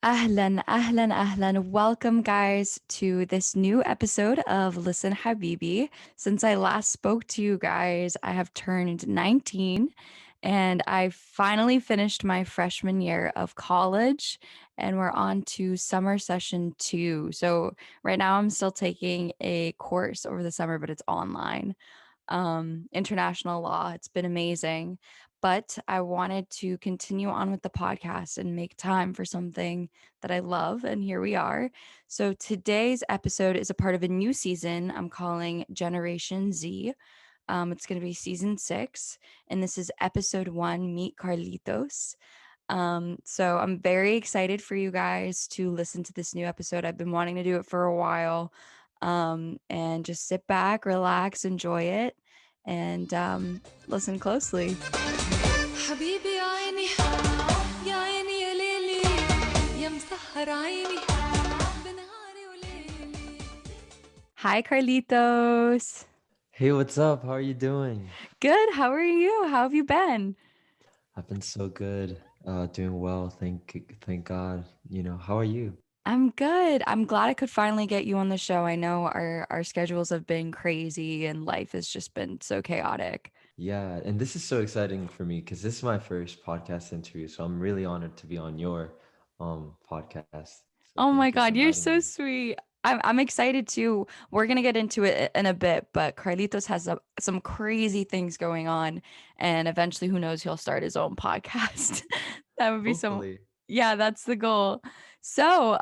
Ahlan, ahlan, ahlan. Welcome, guys, to this new episode of Listen Habibi. Since I last spoke to you guys, I have turned 19 and I finally finished my freshman year of college, and we're on to summer session 2. So, right now, I'm still taking a course over the summer, but it's online, international law. It's been amazing. But I wanted to continue on with the podcast and make time for something that I love. And here we are. So today's episode is a part of a new season I'm calling Generation Z. It's going to be season 6. And this is episode 1, Meet Carlitos. So I'm very excited for you guys to listen to this new episode. I've been wanting to do it for a while. And just sit back, relax, enjoy it, and listen closely. حبيبي يا عيني يا عيني يا ليلي يا مسهر عيني بنهاري وليلي. Hi, Carlitos. Hey, what's up? How are you doing? Good. How are you? How have you been? I've been so good. Doing well. Thank God. How are you? I'm good. I'm glad I could finally get you on the show. I know our schedules have been crazy and life has just been so chaotic. Yeah, and this is so exciting for me because this is my first podcast interview, so I'm really honored to be on your podcast. So Oh thank my you for God, you're inviting so me. sweet. I'm excited too. We're gonna get into it in a bit, but Carlitos has some crazy things going on, and eventually, who knows, he'll start his own podcast. That would be so. Hopefully. Yeah, that's the goal. So,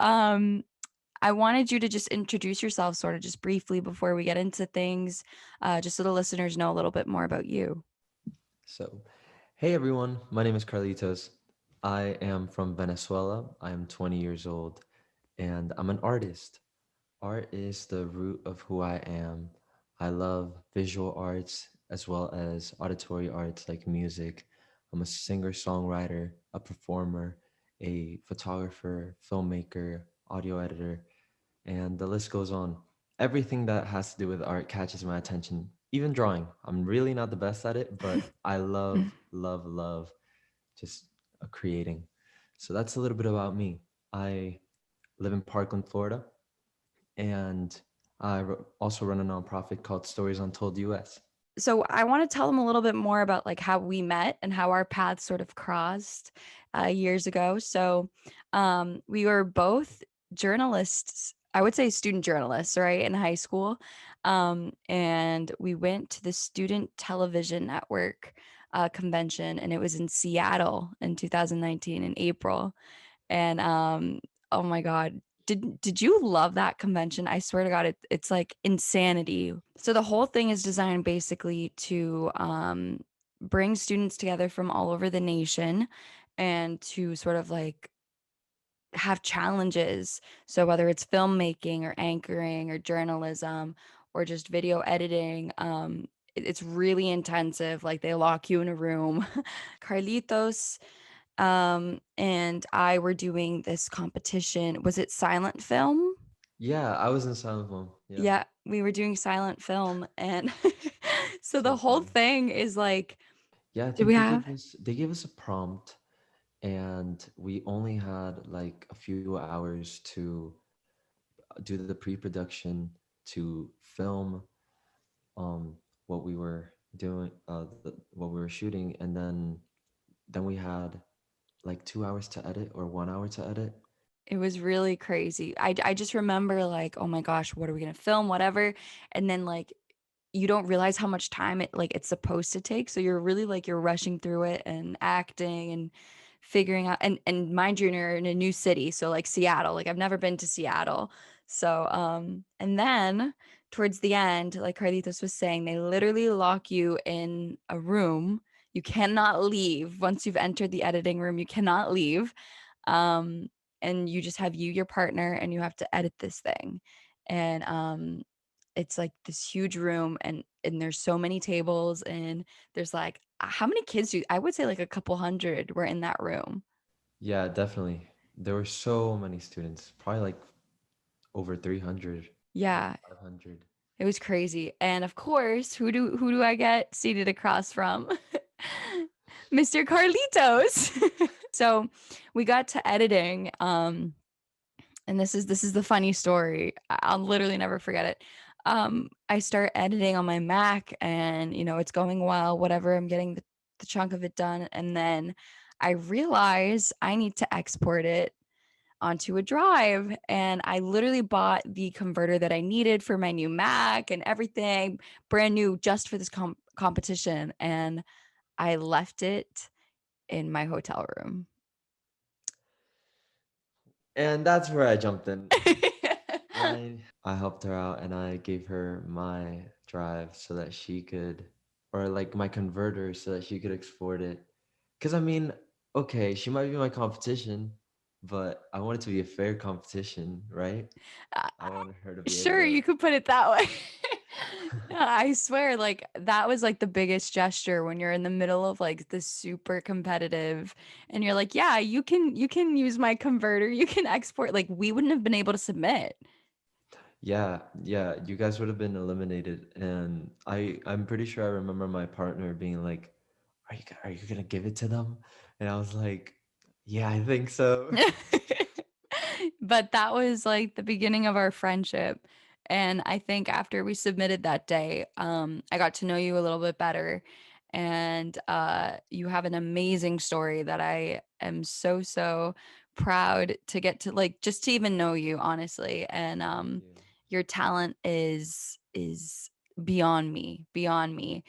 I wanted you to just introduce yourself, sort of just briefly before we get into things, just so the listeners know a little bit more about you. So, hey everyone, my name is Carlitos. I am from Venezuela. I am 20 years old, and I'm an artist. Art is the root of who I am. I love visual arts as well as auditory arts like music. I'm a singer, songwriter, a performer, a photographer, filmmaker, audio editor, and the list goes on. Everything that has to do with art catches my attention, even drawing. I'm really not the best at it, but I love, love, love just creating. So that's a little bit about me. I live in Parkland, Florida, and also run a nonprofit called Stories Untold US. So I want to tell them a little bit more about like how we met and how our paths sort of crossed years ago. So we were both journalists. I would say student journalists, right, in high school. And we went to the Student Television Network convention, and it was in Seattle in 2019 in April. And oh my God, did you love that convention? I swear to God, it's like insanity. So the whole thing is designed basically to bring students together from all over the nation and to sort of like have challenges. So whether it's filmmaking or anchoring or journalism or just video editing, it's really intensive. Like they lock you in a room. Carlitos and I were doing this competition. Was it silent film? Yeah, I was in silent film. Yeah, Yeah, we were doing silent film, and so the so whole fun. thing is like, Yeah, I do think we have? they gave us a prompt, and we only had like a few hours to do the pre-production, to film um what we were doing, what we were shooting, and then we had like 2 hours to edit or 1 hour to edit. It was really crazy. I just remember like, oh my gosh, what are we gonna film? Whatever, and then like you don't realize how much time it's supposed to take. So you're really like you're rushing through it and acting and figuring out and mind you, you're in a new city. So like Seattle, like I've never been to Seattle. So and then towards the end, like Carlitos was saying, they literally lock you in a room. You cannot leave. Once you've entered the editing room, you cannot leave. Um, and you just have your partner, and you have to edit this thing. And it's like this huge room, and there's so many tables, and there's like how many kids do I would say like a couple hundred were in that room. Yeah, definitely. There were so many students, probably like over 300, maybe Yeah, 500. it was crazy. And of course, who do I get seated across from? Mr. Carlitos. So we got to editing. And this is the funny story. I'll literally never forget it. I start editing on my Mac, and it's going well, whatever. I'm getting the chunk of it done, and then I realize I need to export it onto a drive, and I literally bought the converter that I needed for my new Mac and everything, brand new, just for this competition, and I left it in my hotel room. And that's where I jumped in. I helped her out and I gave her my drive so that she could, or like my converter so that she could export it. Cause I mean, okay, she might be my competition, but I want it to be a fair competition, right? Uh, I want her to be able Sure, to. you could put it that way. No, I swear, like that was like the biggest gesture when you're in the middle of like the super competitive and you're like, yeah, you can use my converter, you can export. Like we wouldn't have been able to submit. Yeah, yeah, you guys would have been eliminated, and I'm pretty sure I remember my partner being like, are you gonna give it to them?" And I was like, "Yeah, I think so." But that was like the beginning of our friendship. And I think after we submitted that day, I got to know you a little bit better. And you have an amazing story that I am so, so proud to get to, like, just to even know you, honestly. And Thank you. your talent is beyond me, beyond me.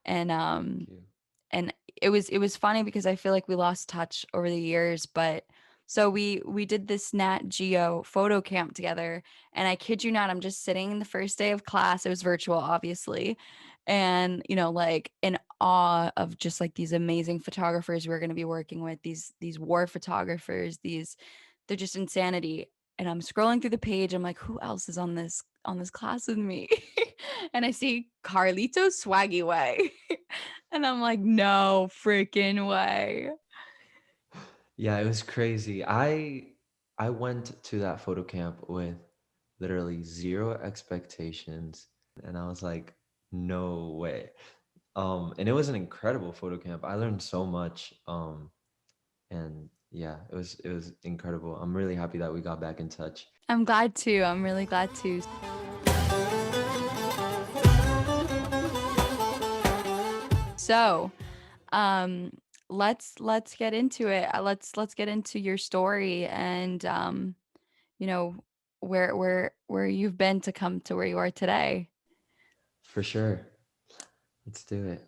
And Thank you. and it was funny because I feel like we lost touch over the years, but so we did this Nat Geo photo camp together, and I kid you not, I'm just sitting in the first day of class. It was virtual, obviously, and like in awe of just like these amazing photographers we're going to be working with, these war photographers, they're just insanity. And I'm scrolling through the page. I'm like, who else is on this class with me? And I see Carlitos Swaggy Way. And I'm like, no freaking way. Yeah, it was crazy. I went to that photo camp with literally zero expectations, and I was like, no way. And it was an incredible photo camp. I learned so much. And yeah, it was incredible. I'm really happy that we got back in touch. I'm glad to. I'm really glad to. So, um, let's get into it. Let's get into your story and you know, where you've been to come to where you are today. For sure. Let's do it.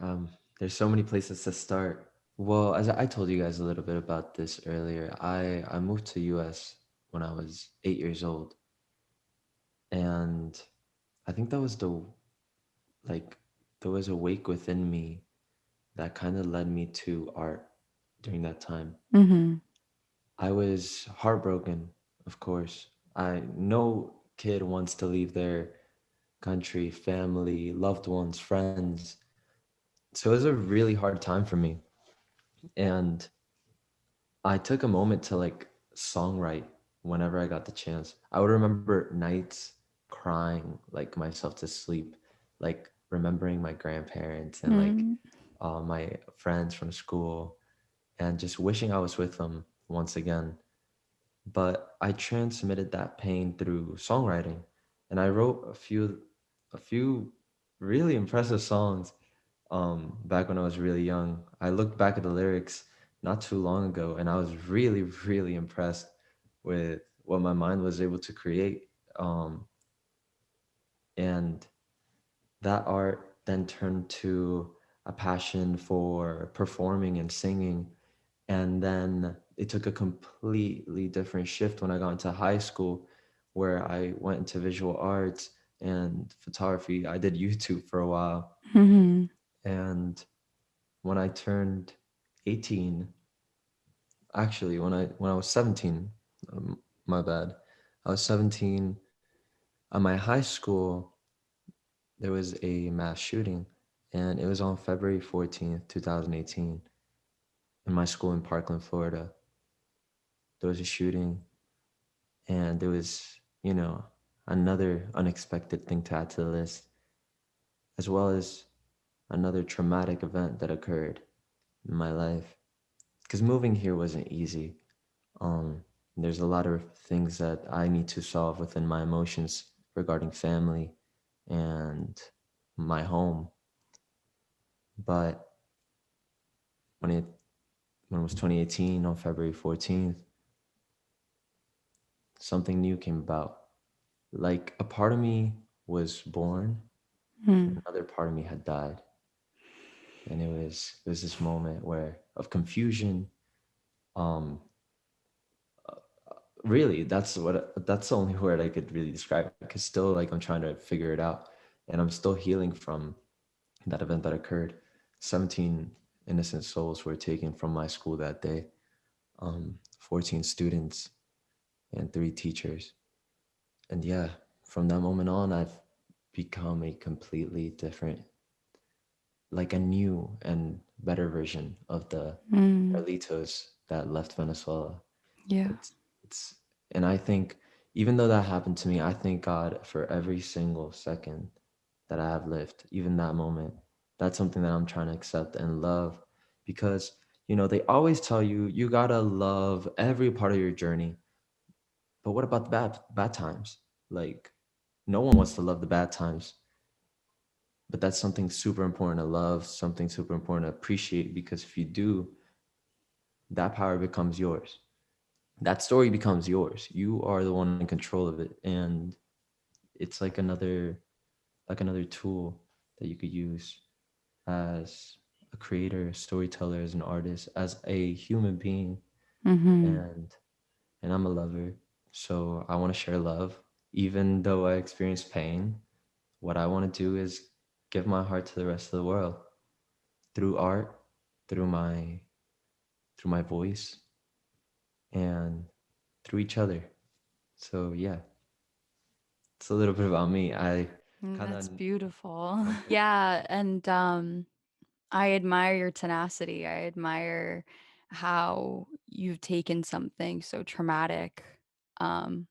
There's so many places to start. Well, as I told you guys a little bit about this earlier, I moved to US when I was 8 years old, and I think that was like there was a wake within me that kind of led me to art during that time. Mm-hmm. I was heartbroken, of course. I No kid wants to leave their country, family, loved ones, friends. So it was a really hard time for me. And I took a moment to like songwrite whenever I got the chance. I would remember nights crying like myself to sleep, like remembering my grandparents and like Mm. my friends from school and just wishing I was with them once again. But I transmitted that pain through songwriting, and I wrote a few really impressive songs back when I was really young. I looked back at the lyrics not too long ago, and I was really, really impressed with what my mind was able to create. Um, and that art then turned to a passion for performing and singing. And then it took a completely different shift when I got into high school, where I went into visual arts and photography. I did YouTube for a while. Mm-hmm. And when I turned 18, actually when I was 17, my bad. I was 17 at my high school. There was a mass shooting, and it was on February 14th, 2018, in my school in Parkland, Florida. There was a shooting, and there was, another unexpected thing to add to the list, as well as another traumatic event that occurred. in my life. Because moving here wasn't easy. Um, there's a lot of things that I need to solve within my emotions regarding family and my home. But when it when it was 2018 on February 14th, something new came about. Like a part of me was born, Mm. and another part of me had died. And it was this moment where of confusion. Um, really, that's the only word I could really describe it. Because still, like I'm trying to figure it out, and I'm still healing from that event that occurred. 17 innocent souls were taken from my school that day. 14 students and 3 teachers. And yeah, from that moment on, I've become a completely different, like a new and better version of the Mm. Carlitos that left Venezuela. Yeah. It's and I think even though that happened to me, I thank God for every single second that I have lived, even that moment. That's something that I'm trying to accept and love because they always tell you you gotta love every part of your journey. But what about the bad times? Like no one wants to love the bad times, but that's something super important to love, something super important to appreciate because if you do, that power becomes yours. That story becomes yours. You are the one in control of it, and it's like another tool that you could use as a creator, storyteller, as an artist, as a human being, Mm-hmm. and I'm a lover, so I want to share love, even though I experience pain. What I want to do is give my heart to the rest of the world through art, through my voice, and through each other. So yeah, it's a little bit about me. I kind of That's beautiful. I'm Yeah, and I admire your tenacity. I admire how you've taken something so traumatic. Um,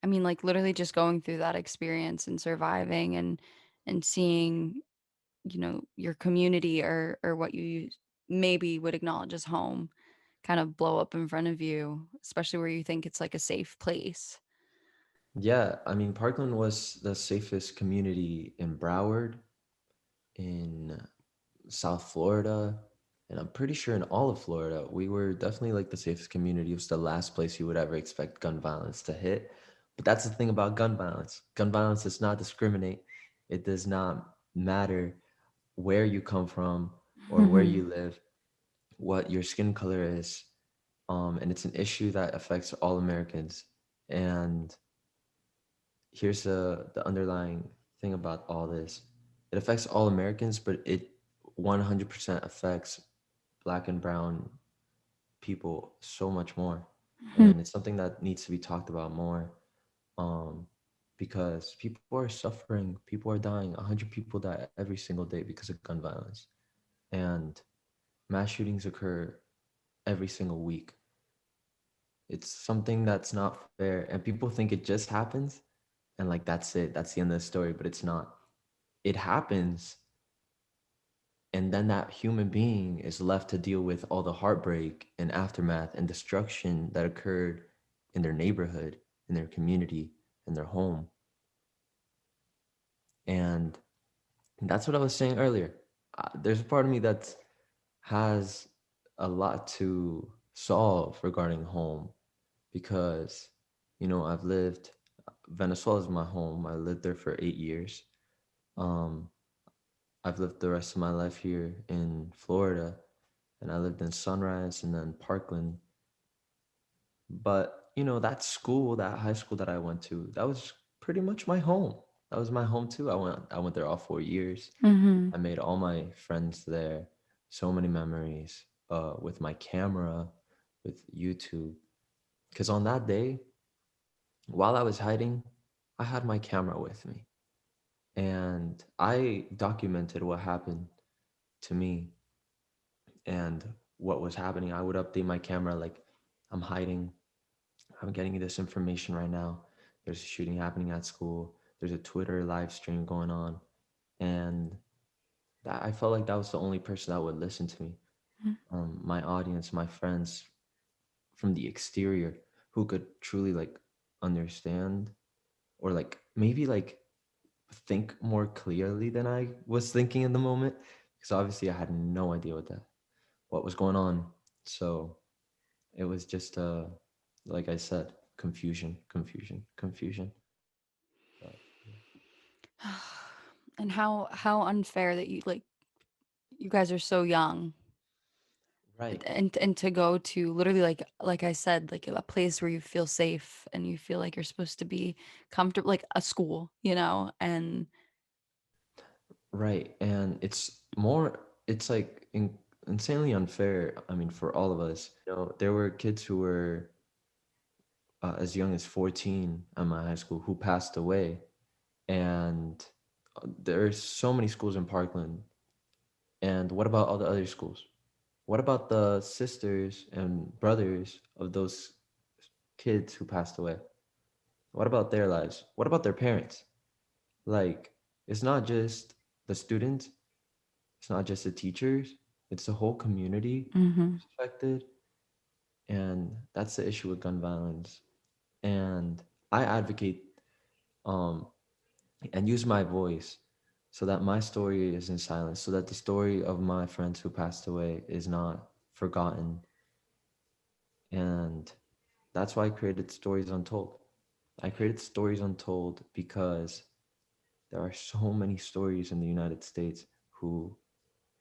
I mean, like literally just going through that experience and surviving and seeing, your community or what you maybe would acknowledge as home kind of blow up in front of you, especially where you think it's like a safe place. Yeah, I mean, Parkland was the safest community in Broward, in South Florida, and I'm pretty sure in all of Florida. We were definitely like the safest community. It was the last place you would ever expect gun violence to hit. But that's the thing about gun violence. Gun violence does not discriminate. It does not matter where you come from or where Mhm. you live, what your skin color is. And it's an issue that affects all Americans. And here's the underlying thing about all this. It affects all Americans, but it 100% affects black and brown people so much more. Mhm. And it's something that needs to be talked about more. Um, because people are suffering, people are dying. 100 people die every single day because of gun violence. And mass shootings occur every single week. It's something that's not fair. And people think it just happens and like that's it. That's the end of the story, but it's not. It happens, and then that human being is left to deal with all the heartbreak and aftermath and destruction that occurred in their neighborhood, in their community, in their home. And that's what I was saying earlier. There's a part of me that has a lot to solve regarding home because, I've lived, Venezuela is my home. I lived there for 8 years. Um, I've lived the rest of my life here in Florida, and I lived in Sunrise and then Parkland. But, that school, that high school that I went to, that was pretty much my home. That was my home too. I went there all 4 years. Mhm. I made all my friends there. So many memories with my camera, with YouTube. Because on that day, while I was hiding, I had my camera with me. And I documented what happened to me and what was happening. I would update my camera like I'm hiding, I'm getting you this information right now. There's a shooting happening at school. There's a Twitter live stream going on. And I felt like that was the only person that would listen to me. Mm. my audience, my friends from the exterior who could truly like understand or like maybe like think more clearly than I was thinking in the moment because obviously I had no idea what was going on. So it was just like I said, confusion. But yeah. And how unfair that you like you guys are so young Right, and to go to literally like I said, like a place where you feel safe and you feel like you're supposed to be comfortable, like a school, you know, and right, and it's like insanely unfair. I mean, for all of us, there were kids who were as young as 14 at my high school who passed away, and there's so many schools in Parkland. And what about all the other schools? What about the sisters and brothers of those kids who passed away? What about their lives? What about their parents? Like, it's not just the students, it's not just the teachers, it's the whole community mhm. who's affected. And that's the issue with gun violence. And I advocate um, and use my voice so that my story is in silence, so that the story of my friends who passed away is not forgotten. And that's why I created Stories Untold. I created Stories Untold because there are so many stories in the United States who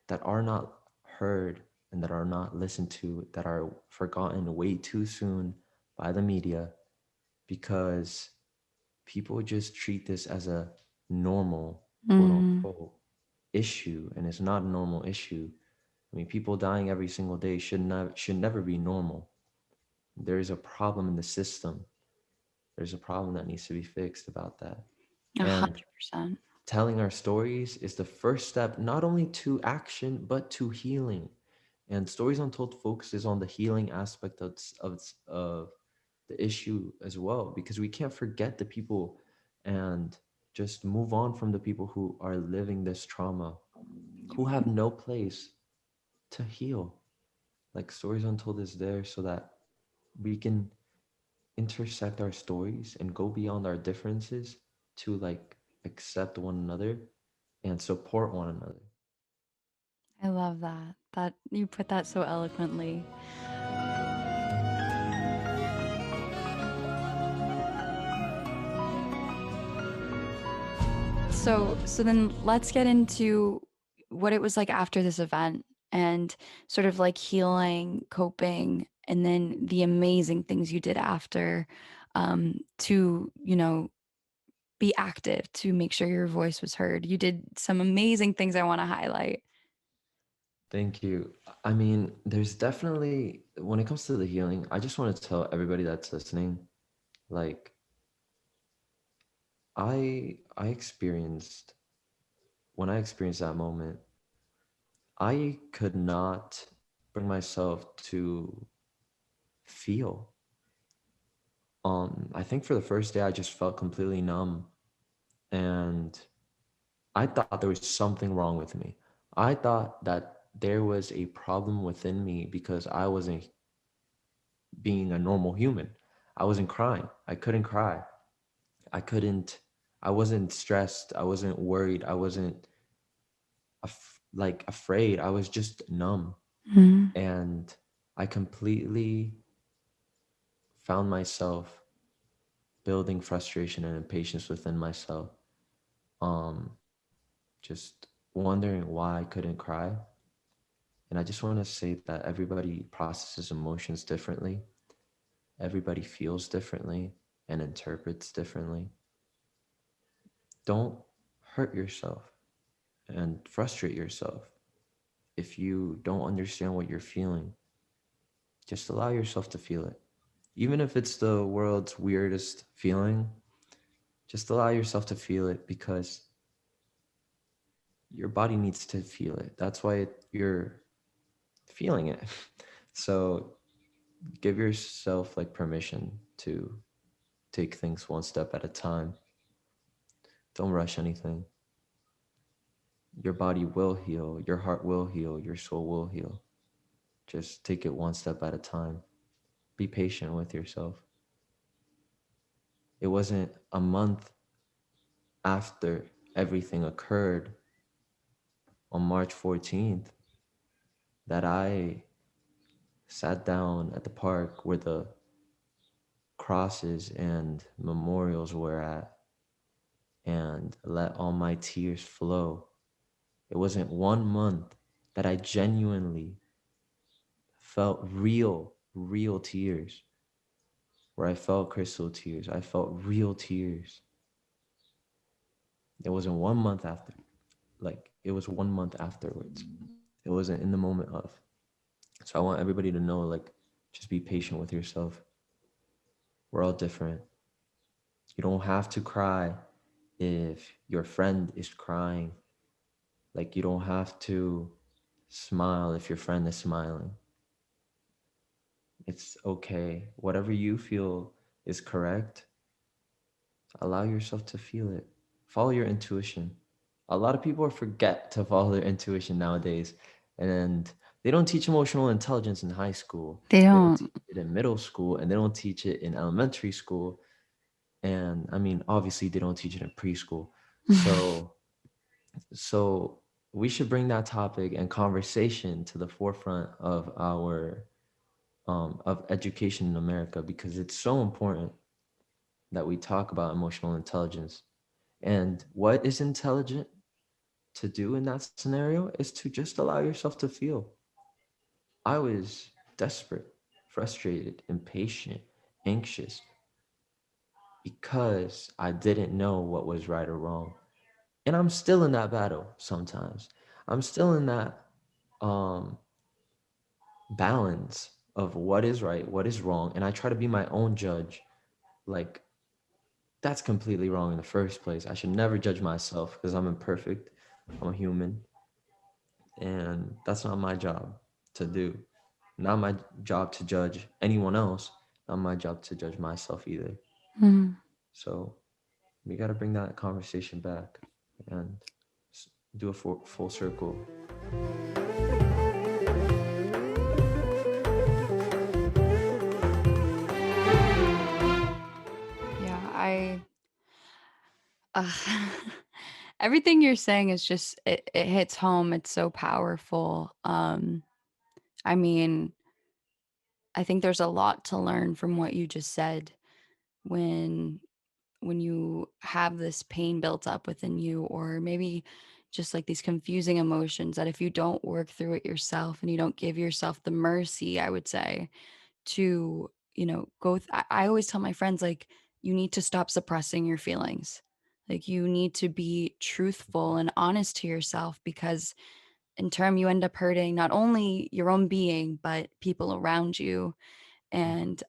that are not heard and that are not listened to, that are forgotten way too soon by the media because people just treat this as a normal, quote Mhm. unquote, issue, and it's not a normal issue. I mean, people dying every single day should never be normal. There is a problem in the system. There's a problem that needs to be fixed about that. And 100%. telling our stories is the first step not only to action but to healing. And Stories Untold focuses on the healing aspect of the issue as well, because we can't forget the people and just move on from the people who are living this trauma, who have no place to heal. Like Stories Untold is there so that we can intersect our stories and go beyond our differences to like accept one another and support one another. I love that. That you put that so eloquently. So then let's get into what it was like after this event and sort of like healing, coping, and then the amazing things you did after to, you know, be active to make sure your voice was heard. You did some amazing things I want to highlight. Thank you. I mean, there's definitely, when it comes to the healing, I just want to tell everybody that's listening, like I experienced when I experienced that moment, I could not bring myself to feel. I think for the first day I just felt completely numb, and I thought there was something wrong with me. I thought that there was a problem within me because I wasn't being a normal human. I wasn't crying. I couldn't cry. I couldn't, I wasn't stressed. I wasn't worried. I wasn't like afraid. I was just numb. Mhm. And I completely found myself building frustration and impatience within myself. Um, just wondering why I couldn't cry. And I just want to say that everybody processes emotions differently. Everybody feels differently and interprets differently. Don't hurt yourself and frustrate yourself if you don't understand what you're feeling. Just allow yourself to feel it. Even if it's the world's weirdest feeling, just allow yourself to feel it because your body needs to feel it. That's why you're feeling it. So give yourself like permission to take things one step at a time. Don't rush anything. Your body will heal, your heart will heal, your soul will heal. Just take it one step at a time. Be patient with yourself. It wasn't a month after everything occurred on March 14th that I sat down at the park where the crosses and memorials were at and let all my tears flow. It wasn't 1 month that I genuinely felt real tears, where I felt crystal tears. I felt real tears. It wasn't 1 month after. Like, it was 1 month afterwards. It wasn't in the moment of. So I want everybody to know, like, just be patient with yourself. We're all different. You don't have to cry if your friend is crying. Like, you don't have to smile if your friend is smiling. It's okay. Whatever you feel is correct, allow yourself to feel it. Follow your intuition. A lot of people forget to follow their intuition nowadays, and they don't teach emotional intelligence in high school. They They don't teach don't. it in middle school, and they don't teach it in elementary school. And I mean, obviously, they don't teach it in preschool. So, so we should bring that topic and conversation to the forefront of our of education in America, because it's so important that we talk about emotional intelligence. And what is intelligent to do in that scenario is to just allow yourself to feel. I was desperate, frustrated, impatient, anxious because I didn't know what was right or wrong. And I'm still in that battle sometimes. I'm still in that um, balance of what is right, what is wrong. And I try to be my own judge. Like, that's completely wrong in the first place. I should never judge myself because I'm imperfect. I'm a human. And that's not my job to do. Not my job to judge anyone else. Not my job to judge myself either. Mhm. So we got to bring that conversation back and do a full circle. Yeah, uh, everything you're saying is just it hits home. It's so powerful. I mean, I think there's a lot to learn from what you just said when you have this pain built up within you, or maybe just like these confusing emotions that if you don't work through it yourself and you don't give yourself the mercy, I would say, to, I always tell my friends, like, you need to stop suppressing your feelings. Like, you need to be truthful and honest to yourself, because in turn you end up hurting not only your own being but people around you. Mhm. And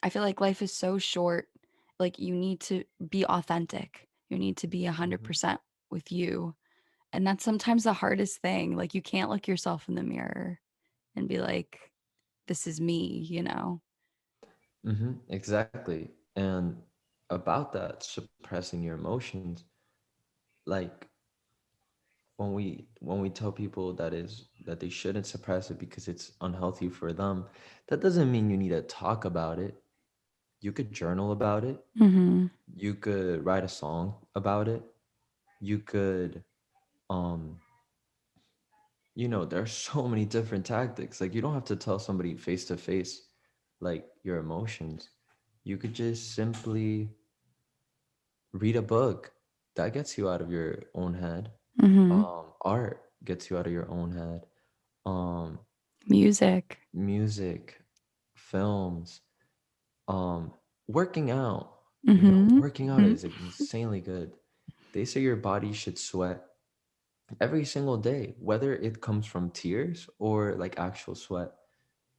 I feel like life is so short. Like, you need to be authentic. You need to be Mhm. 100% with you. And that's sometimes the hardest thing. Like, you can't look yourself in the mirror and be like, this is me. Exactly. And about that, suppressing your emotions, like, when we tell people that they shouldn't suppress it because it's unhealthy for them, that doesn't mean you need to talk about it. You could journal about it. Mhm. You could write a song about it. You could um there's so many different tactics. Like, you don't have to tell somebody face to face like your emotions. You could just simply read a book. That gets you out of your own head. Mhm. Art gets you out of your own head. Um Music. Music, films, um working out. Mhm. Working out Mhm. is insanely good. They say your body should sweat every single day, whether it comes from tears or like actual sweat.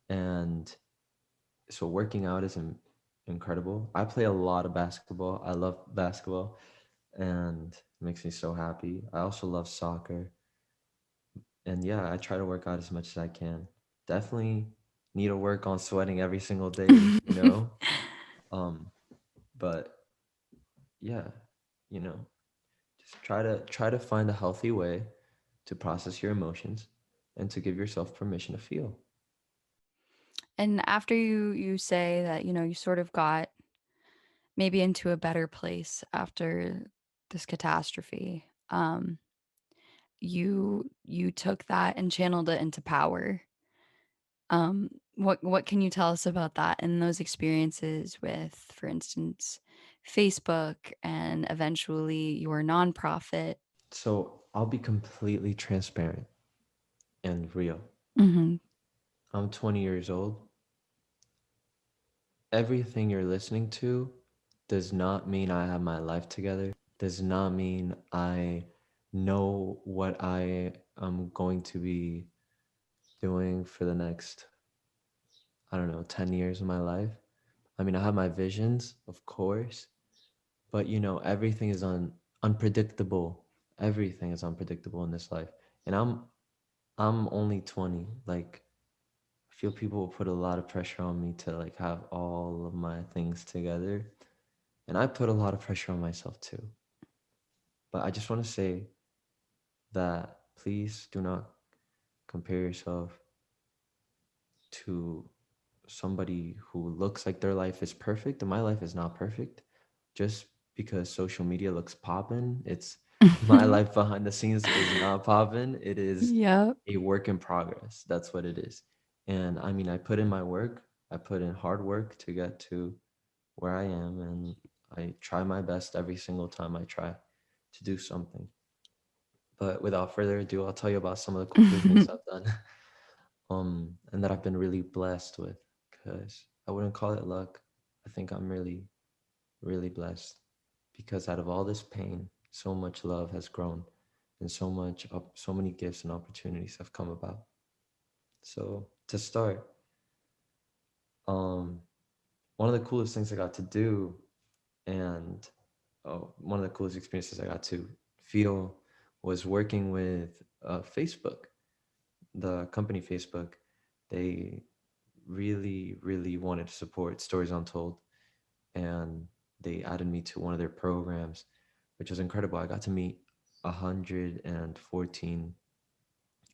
And so working out is incredible. I play a lot of basketball. I love basketball, and it makes me so happy. I also love soccer. And yeah, I try to work out as much as I can. Definitely need to work on sweating every single day. Um, but yeah, you know, just try to find a healthy way to process your emotions. and to give yourself permission to feel. And after you say that, you sort of got maybe into a better place after this catastrophe, you took that and channeled it into power. What can you tell us about that and those experiences with, for instance, Facebook and eventually your nonprofit? So I'll be completely transparent and real. Mhm. I'm 20 years old. Everything you're listening to does not mean I have my life together, does not mean I know what I am going to be doing for the next, I don't know, 10 years of my life. I mean, I have my visions, of course, but everything is unpredictable. Everything is unpredictable in this life. And I'm only 20. Like, I feel people will put a lot of pressure on me to like have all of my things together. And I put a lot of pressure on myself too. But I just want to say that please do not compare yourself to somebody who looks like their life is perfect and my life is not perfect. Just because social media looks poppin', it's my life behind the scenes is not poppin'. It is Yep. a work in progress. That's what it is. And I mean, I put in my work. I put in hard work to get to where I am, and I try my best every single time I try to do something. But without further ado, I'll tell you about some of the cool things I've done, and that I've been really blessed with. Because I wouldn't call it luck. I think I'm really, really blessed. Because out of all this pain, so much love has grown, and so many gifts and opportunities have come about. So to start, um, one of the coolest things I got to do, and one of the coolest experiences I got to feel was working with Facebook, the company Facebook. They really, really wanted to support Stories Untold, and they added me to one of their programs, which was incredible. I got to meet 114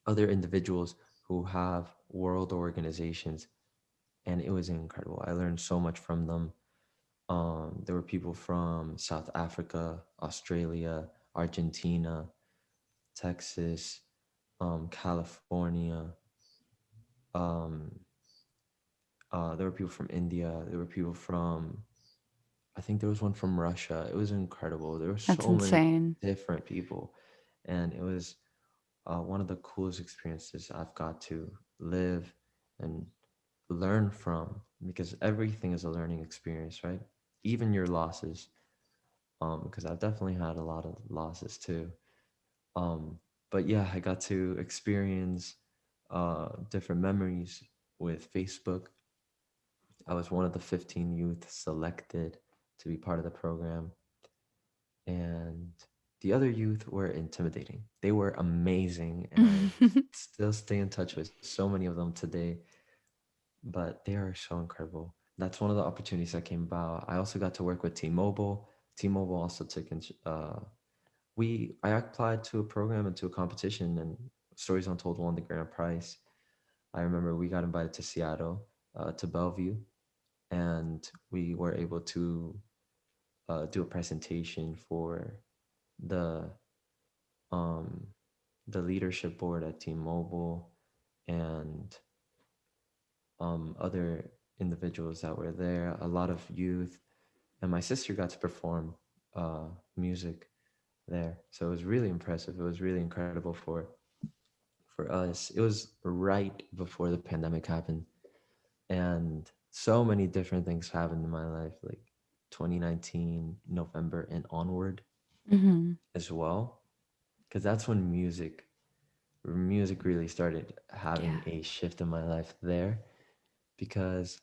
other individuals who have world organizations, and it was incredible. I learned so much from them. There were people from South Africa, Australia, Argentina, Texas, California. Um, there were people from India. There were people from, I think there was one from Russia. It was incredible. There were That's so many insane. different people. And it was one of the coolest experiences I've got to live and learn from, because everything is a learning experience, right? Even your losses. Because I've definitely had a lot of losses too. Um, but yeah, I got to experience different memories with Facebook. I was one of the 15 youth selected to be part of the program, and the other youth were intimidating. They were amazing, and I still stay in touch with so many of them today, but they are so incredible. That's one of the opportunities that came about. I also got to work with T-Mobile. T-Mobile also took I applied to a program and to a competition, and Stories Untold won the grand prize. I remember we got invited to Seattle, to Bellevue, and we were able to do a presentation for the um, the leadership board at T-Mobile and other individuals that were there. A lot of youth, and my sister got to perform music there, so it was really impressive. It was really incredible for us. It was right before the pandemic happened, and so many different things happened in my life, like 2019 November and onward Mhm. as well, because that's when music really started Yeah. having a shift in my life there. Because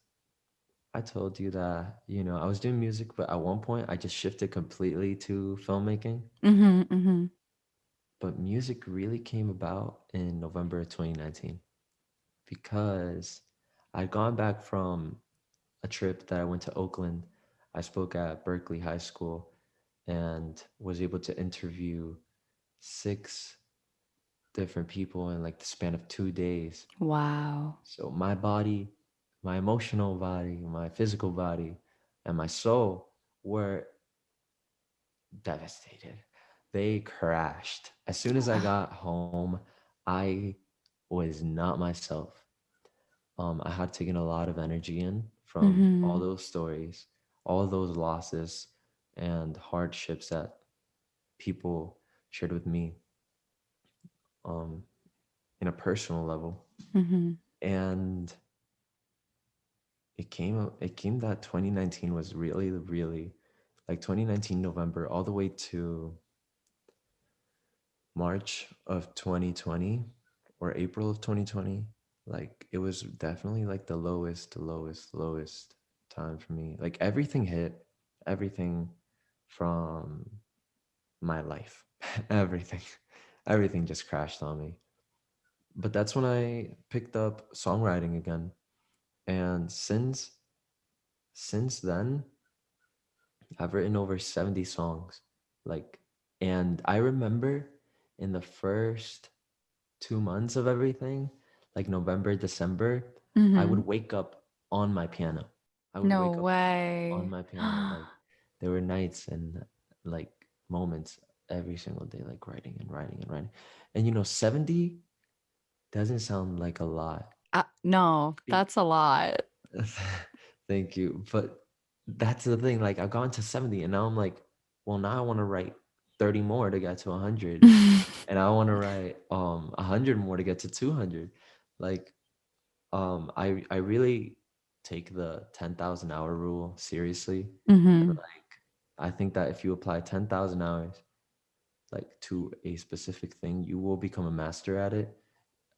I told you that I was doing music, but at one point I just shifted completely to filmmaking. Mhm, mhm. But music really came about in November of 2019, because I'd gone back from a trip that I went to Oakland. I spoke at Berkeley High School and was able to interview 6 different people in like the span of 2 days. Wow. So my body, my emotional body, my physical body, and my soul were devastated. They crashed. As soon as I got home, I was not myself. I had taken a lot of energy in from all Mm-hmm. those stories, all those losses and hardships that people shared with me um, in a personal level. Mm-hmm. And it came that 2019 was really, really like 2019 November all the way to March of 2020 or April of 2020. Like it was definitely like the lowest time for me. Like everything hit, everything from my life, everything, everything just crashed on me. But that's when I picked up songwriting again. And since then, I've written over 70 songs. Like, and I remember in the first 2 months of everything, like November, December, I Mm-hmm. would wake up on my piano. I would No wake up on way. my piano. Like, there were nights and like moments every single day, like writing and writing and writing. And 70 doesn't sound like a lot. No, that's a lot. Thank you. But that's the thing. Like I've gone to 70 and now I'm like, well, now I want to write 30 more to get to 100. And I want to write 100 more to get to 200. Like I really take the 10,000 hour rule seriously. And Mm-hmm. like I think that if you apply 10,000 hours like to a specific thing, you will become a master at it.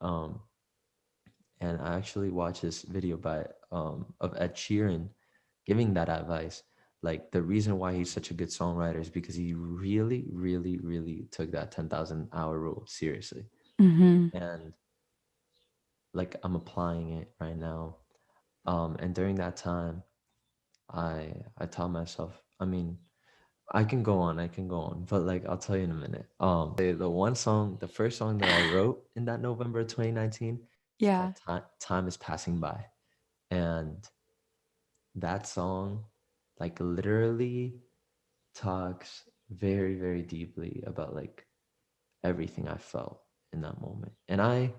Um and I actually watched this video by of Ed Sheeran giving that advice. Like the reason why he's such a good songwriter is because he really, really, really took that 10,000 hour rule seriously. Mm-hmm. And like I'm applying it right now. And during that time, I taught myself. I mean, I can go on, but like I'll tell you in a minute. The one song, the first song that I wrote in that November 2019, it's Yeah. called Time is Passing By. And that song like literally talks very, very deeply about like everything I felt in that moment. And I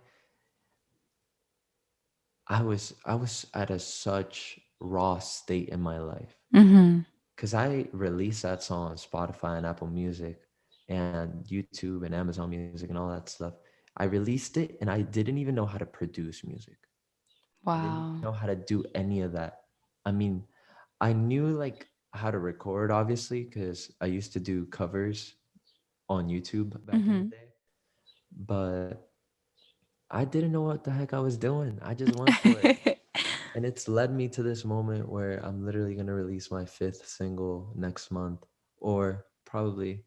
was at a such raw state in my life Mm-hmm. because I released that song on Spotify and Apple Music and YouTube and Amazon Music and all that stuff. I released it and I didn't even know how to produce music. I didn't even Wow. know how to do any of that. I mean, I knew like how to record obviously because I used to do covers on YouTube back in the Mm-hmm. day, but I didn't know what the heck I was doing. I just went for it. And it's led me to this moment where I'm literally going to release my fifth single next month or probably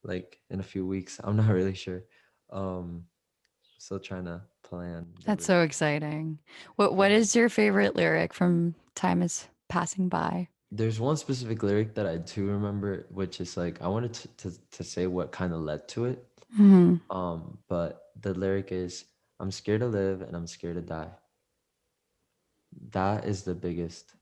like in a few weeks. I'm not really sure. Um Still trying to plan the That's so release. exciting. What Yeah. is your favorite lyric from Time is Passing By? There's one specific lyric that I do remember, which is like I wanted to say what kind of led to it. Mm-hmm. But the lyric is I'm scared to live and I'm scared to die. That is the biggest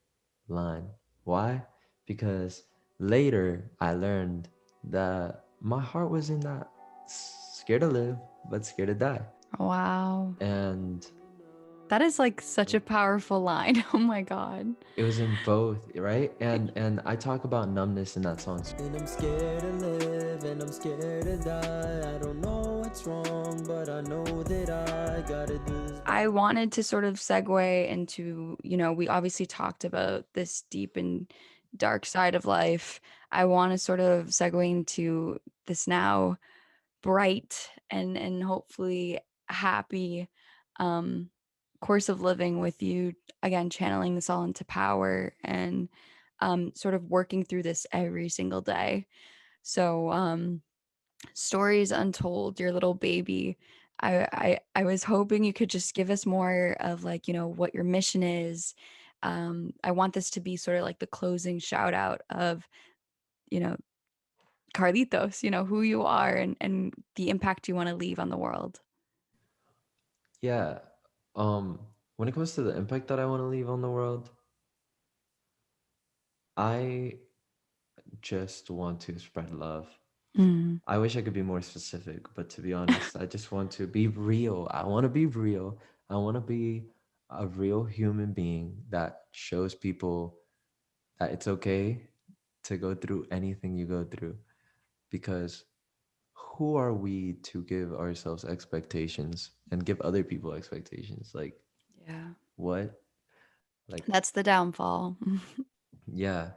line. Why? Because later I learned that my heart wasn't that scared to live, but scared to die. Wow. And That is like such a powerful line. Oh my God. it was in both, right? And I talk about numbness in that song. And I'm scared to live and I'm scared to die. I don't know what's wrong, but I know that I gotta do this. I wanted to sort of segue into, we obviously talked about this deep and dark side of life. I want to sort of segue into this now bright and hopefully happy um course of living with you, again channeling this all into power and sort of working through this every single day. So stories untold, your little baby. I was hoping you could just give us more of like, what your mission is. I want this to be sort of like the closing shout out of, you know, Carlitos, who you are and the impact you want to leave on the world. Yeah. When it comes to the impact that I want to leave on the world, I just want to spread love. Mm, I wish I could be more specific, but to be honest, I just want to be real. I want to be real. I want to be a real human being that shows people that it's okay to go through anything you go through, because who are we to give ourselves expectations and give other people expectations? Like, yeah. what? Like, That's the downfall. yeah.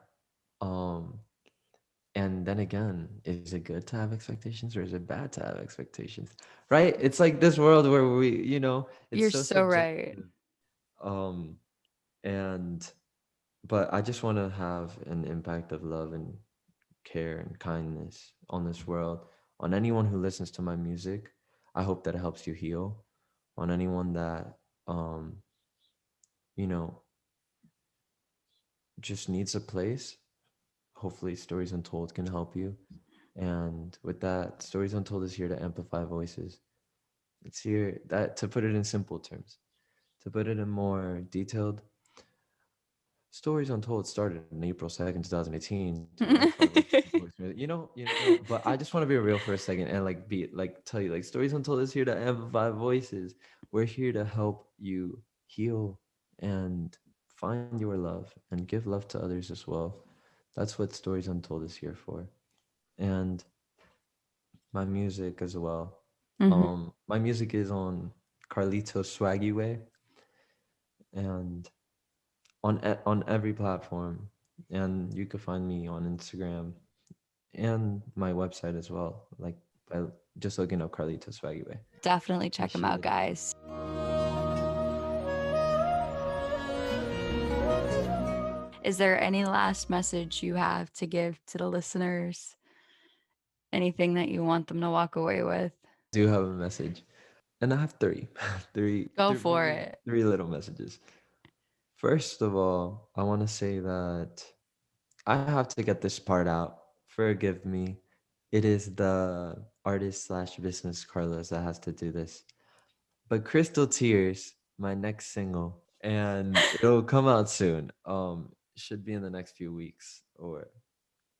Um, and then again, is it good to have expectations or is it bad to have expectations? Right? It's like this world where it's You're so so right. subjective. Um, and but I just want to have an impact of love and care and kindness on this world, on anyone who listens to my music. I hope that it helps you heal. On anyone that um, you know, just needs a place. Hopefully Stories Untold can help you. And with that, Stories Untold is here to amplify voices. It's here that to put it in simple terms. To put it in more detailed, Stories Untold started on April 2nd, 2018 to amplify voices and voice. But I just want to be real for a second and like be like tell you like Stories Untold is here to amplify voices. We're here to help you heal and find your love and give love to others as well. That's what Stories Untold is here for. And my music as well. Hmm. My music is on Carlitos Swaggy Way and on every platform, and you can find me on Instagram and my website as well, like by just looking up Carlitos Swaggy Way. Definitely check them out, Rashida. guys. Is there any last message you have to give to the listeners? Anything that you want them to walk away with? I do have a message, and I have three, Go for maybe it. three little messages. First of all, I want to say that I have to get this part out. Forgive me. It is the artist slash business Carlos that has to do this. But Crystal Tears, my next single, and it'll come out soon. Should be in the next few weeks or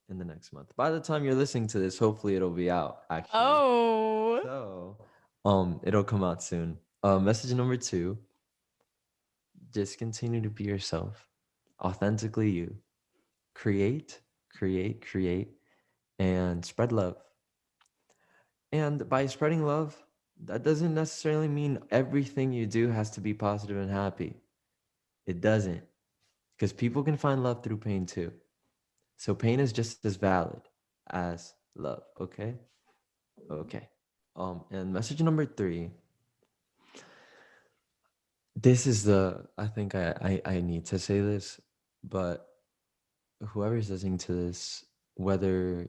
in the next month. By the time you're listening to this, hopefully it'll be out actually. Oh. So, it'll come out soon. Message number two: just continue to be yourself, authentically you. Create, create, and spread love. And by spreading love, that doesn't necessarily mean everything you do has to be positive and happy. It doesn't. Because people can find love through pain too. So pain is just as valid as love, okay? Okay. And message number three. This is the I think I need to say this, but whoever's listening to this, whether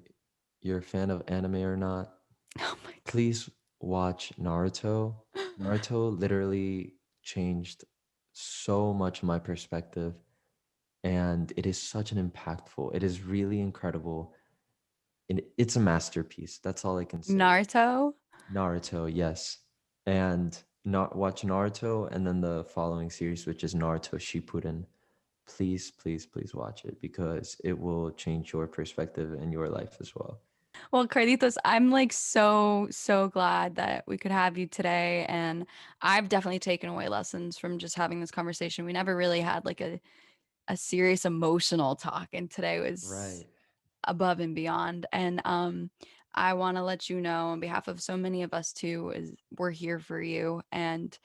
you're a fan of anime or not, Oh my please watch Naruto. God. Naruto literally changed so much my perspective, and it is such an impactful. It is really incredible. And it's a masterpiece. That's all I can say. Naruto? Naruto, yes. And not watch Naruto and then the following series, which is Naruto Shippuden. Please, please, please watch it because it will change your perspective and your life as well. Well, Carlitos, I'm like so glad that we could have you today. And I've definitely taken away lessons from just having this conversation. We never really had like a serious emotional talk, and today was Right. above and beyond. And I want to let you know on behalf of so many of us too, is we're here for you. And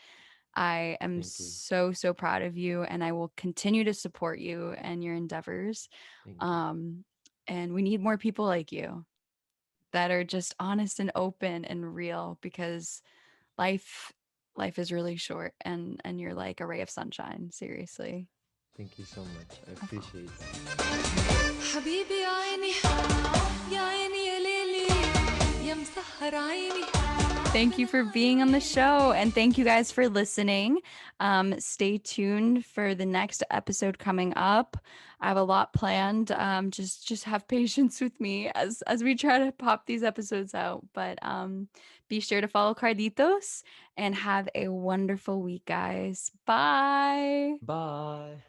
I am Thank you. so proud of you, and I will continue to support you and your endeavors. Thank you. Um, and we need more people like you that are just honest and open and real, because life life is really short, and you're like a ray of sunshine, seriously. Thank you so much. I Of appreciate course. that. حبيبي يا عيني يا عيني يا ليلي يا مسهر عيني. Thank you for being on the show, and thank you guys for listening. Stay tuned for the next episode coming up. I have a lot planned. Just have patience with me as we try to pop these episodes out. But be sure to follow Carlitos and have a wonderful week, guys. Bye. Bye.